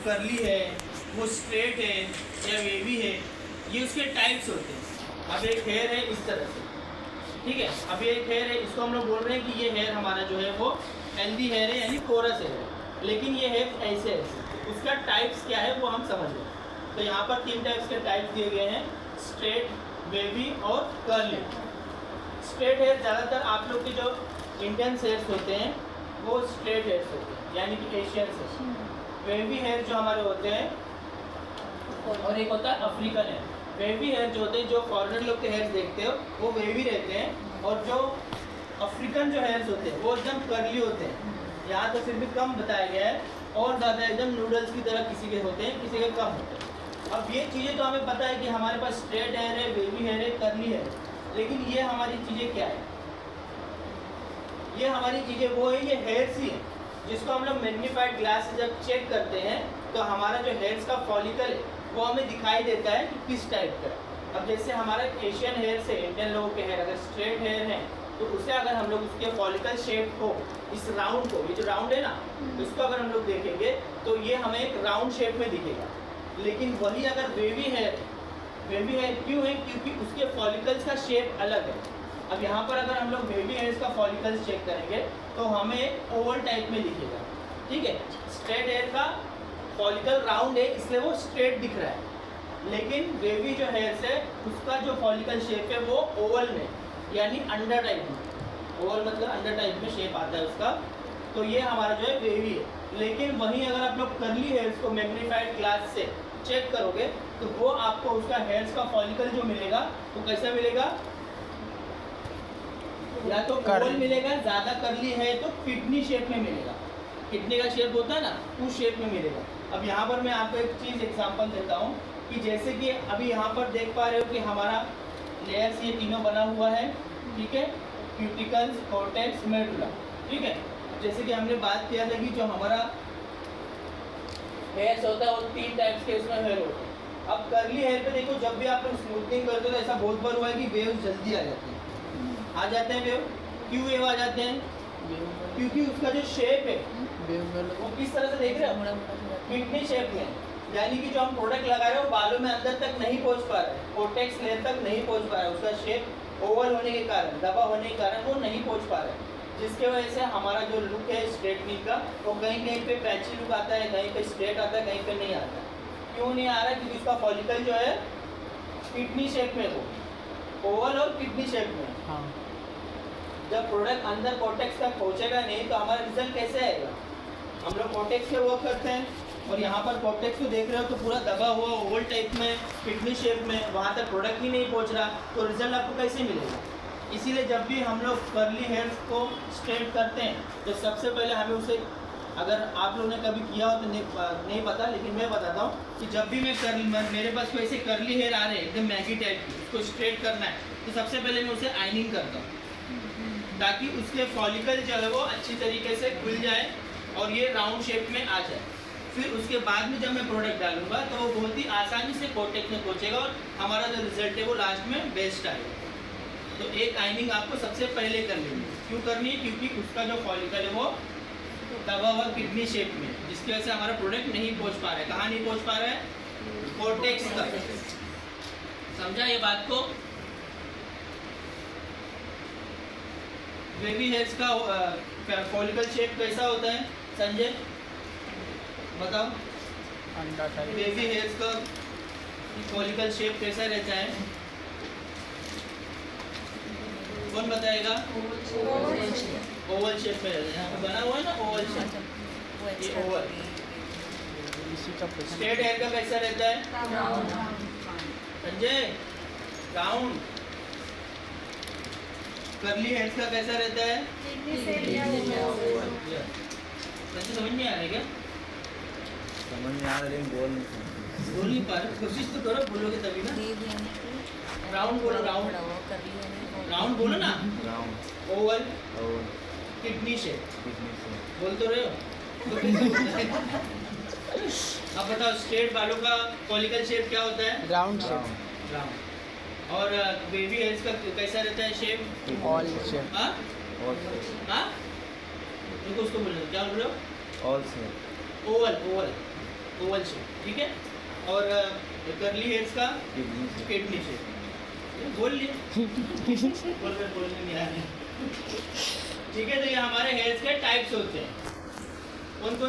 करली है, वो स्ट्रेट है या वेवी है, ये उसके टाइप्स होते हैं। अब एक हेयर है इस तरह से, ठीक है। अब ये एक हेयर है, इसको हम लोग बोल रहे हैं कि ये हेयर हमारा जो है वो हेल्दी हेयर है, यानी कोरस हेयर है। लेकिन ये हेयर ऐसे है, उसका टाइप्स क्या है वो हम समझ लें। तो यहाँ पर 3 टाइप्स के टाइप्स दिए गए हैं, स्ट्रेट, वेवी और कर्ली। स्ट्रेट हेयर ज़्यादातर आप लोग के जो इंडियन हेयर्स होते हैं वो स्ट्रेट हेयर्स होते हैं, यानी कि एशियन हेयर। वेवी हेयर जो हमारे होते हैं और एक होता है अफ्रीकन हेयर। वेवी हेयर जो होते हैं, जो फॉरेनर लोग के हेयर्स देखते हो वो वेवी रहते हैं, और जो अफ्रीकन जो हेयर्स होते हैं वो एकदम कर्ली होते हैं। यहाँ तो फिर भी कम बताया गया है, और ज़्यादा एकदम नूडल्स की तरह किसी के होते हैं, किसी के कम होते हैं। अब ये चीज़ें तो हमें पता है कि हमारे पास स्ट्रेट हेयर है, वेवी हेयर है, कर्ली है, लेकिन ये हमारी चीज़ें क्या है? ये हमारी चीज़ें वो है, ये हेयर्स ही है, जिसको हम लोग मैग्नीफाइड ग्लास से जब चेक करते हैं तो हमारा जो हेयर्स का फॉलिकल है वो हमें दिखाई देता है कि किस टाइप का है। अब जैसे हमारा एशियन हेयर से इंडियन लोगों के हेयर अगर स्ट्रेट हेयर हैं, तो उसे अगर हम लोग उसके फॉलिकल शेप को, इस राउंड को, ये जो राउंड है ना, इसको अगर हम लोग देखेंगे तो ये हमें एक राउंड शेप में दिखेगा। लेकिन वही अगर वेवी हेयर क्यों है? क्योंकि उसके फॉलिकल्स का शेप अलग है। अब यहाँ पर अगर हम लोग बेबी हेयर्स का फॉलिकल्स चेक करेंगे तो हमें ओवल टाइप में दिखेगा, ठीक है। स्ट्रेट हेयर का फॉलिकल राउंड है, इसलिए वो स्ट्रेट दिख रहा है। लेकिन बेबी जो हेयर्स है उसका जो फॉलिकल शेप है वो ओवल में, यानी अंडर टाइप में। ओवल मतलब अंडर टाइप में शेप आता है उसका। तो ये हमारा जो है बेबी है। लेकिन वहीं अगर आप लोग कर्ली हेयर्स को मैग्नीफाइड ग्लास से चेक करोगे तो वो आपको उसका हेयर्स का फॉलिकल जो मिलेगा वो कैसा मिलेगा? या तो ओवल मिलेगा, ज़्यादा कर्ली है तो किडनी शेप में मिलेगा। किडनी का शेप होता है ना, उस शेप में मिलेगा। अब यहाँ पर मैं आपको एक चीज़ एग्जांपल देता हूँ कि जैसे कि अभी यहाँ पर देख पा रहे हो कि हमारा लेयर्स ये तीनों बना हुआ है, ठीक है। क्यूटिकल्स, कॉर्टेक्स, मेडुला, ठीक है। जैसे कि हमने बात किया था कि जो हमारा हेयर्स होता है वो 3 टाइप्स के उसमें हेयर होते हैं। अब कर्ली हेयर पे देखो, जब भी आप लोग स्मूथनिंग करते हो तो ऐसा बहुत बार हुआ है कि वेव्स जल्दी आ जाते हैं। आ जाते हैं वेव, क्यों वेव आ जाते हैं? क्योंकि उसका जो शेप है वो किस तरह से देख रहे हो? किडनी शेप में, यानी कि जो हम प्रोडक्ट लगा रहे हो बालों में अंदर तक नहीं पहुंच पा रहा है, कॉर्टेक्स लेयर तक नहीं पहुंच पा रहा है। उसका शेप ओवल होने के कारण, दबा होने के कारण वो नहीं पहुंच पा रहा है, जिसके वजह से हमारा जो लुक है स्ट्रेटनिंग का वो कहीं कहीं पे पैची लुक आता है, कहीं पे स्ट्रेट आता है, कहीं पे नहीं आता। क्यों नहीं आ रहा? क्योंकि उसका फॉलिकल जो है किडनी शेप में, वो ओवल और किडनी शेप में। हाँ। जब प्रोडक्ट अंदर कॉर्टेक्स तक पहुंचेगा नहीं तो हमारा रिजल्ट कैसे आएगा? हम लोग कॉर्टेक्स पे वर्क करते हैं और यहाँ पर कॉर्टेक्स को देख रहे हो तो पूरा दबा हुआ ओवल टाइप में, किडनी शेप में, वहाँ तक प्रोडक्ट ही नहीं पहुँच रहा, तो रिजल्ट आपको कैसे मिलेगा? इसीलिए जब भी हम लोग कर्ली हेयर्स को स्ट्रेट करते हैं तो सबसे पहले हमें उसे, अगर आप लोगों ने कभी किया हो तो नहीं पता, लेकिन मैं बताता हूँ कि जब भी मेरे पास कोई ऐसे कर्ली हेयर आ रहे हैं एकदम मैगी टाइप की, उसको स्ट्रेट करना है तो सबसे पहले मैं उसे आइनिंग करता हूँ, ताकि उसके फॉलिकल जो है वो अच्छी तरीके से खुल जाए और ये राउंड शेप में आ जाए। फिर उसके बाद में जब मैं प्रोडक्ट डालूंगा तो वो बहुत ही आसानी से कॉर्टेक्स में पहुँचेगा और हमारा जो रिजल्ट है वो लास्ट में बेस्ट आएगा। तो एक आइनिंग आपको सबसे पहले करनी है। क्यों करनी है? क्योंकि उसका जो फॉलिकल है वो दबा हुआ किडनी शेप में, जिसकी वजह से हमारा प्रोडक्ट नहीं पहुंच पा रहा है। कहाँ नहीं पहुंच पा रहा है? कॉर्टेक्स तक। समझा ये बात को? बेबी हेयर्स का फॉलिकल शेप कैसा होता है संजय, बताओ? अंडा टाइप। बेबी हेयर्स का फॉलिकल शेप कैसा रहता है? कौन बताएगा? ओवल शेप में रहता है। यहाँ पे बना हुआ है ना ओवल शेप, ये ओवल। स्ट्रेट हेयर का कैसा रहता है संजय? राउंड। कर्ली हेयर्स का कैसा रहता है? वैसे समझ नहीं आ रहा है क्या? समझ में आ रहा है लेकिन बोल नहीं पा रहे, कोशिश तो करो, बोलोगे तभी ना। राउंड बोलो, राउंड। राउंड बोलो ना। राउंड, ओवल, और किडनी शेप। किडनी से बोल तो रहे हो? अब बताओ, स्ट्रेट बालों का फॉलिकल शेप क्या होता है? Round shape. Round, round. और बेबी हेयर्स का कैसा रहता है शेप? All shape. हाँ ऑल से, हाँ, रुको, उसको बोलो, क्या बोल रहे हो? ऑल से, ओवल, ओवल। ओवल शेप, ठीक है। और कर्ली हेयर्स का किडनी शेप। बोल लिए बोलने नहीं आ रही, ठीक है। तो ये हमारे हेयर्स के टाइप्स होते हैं। कौन कौन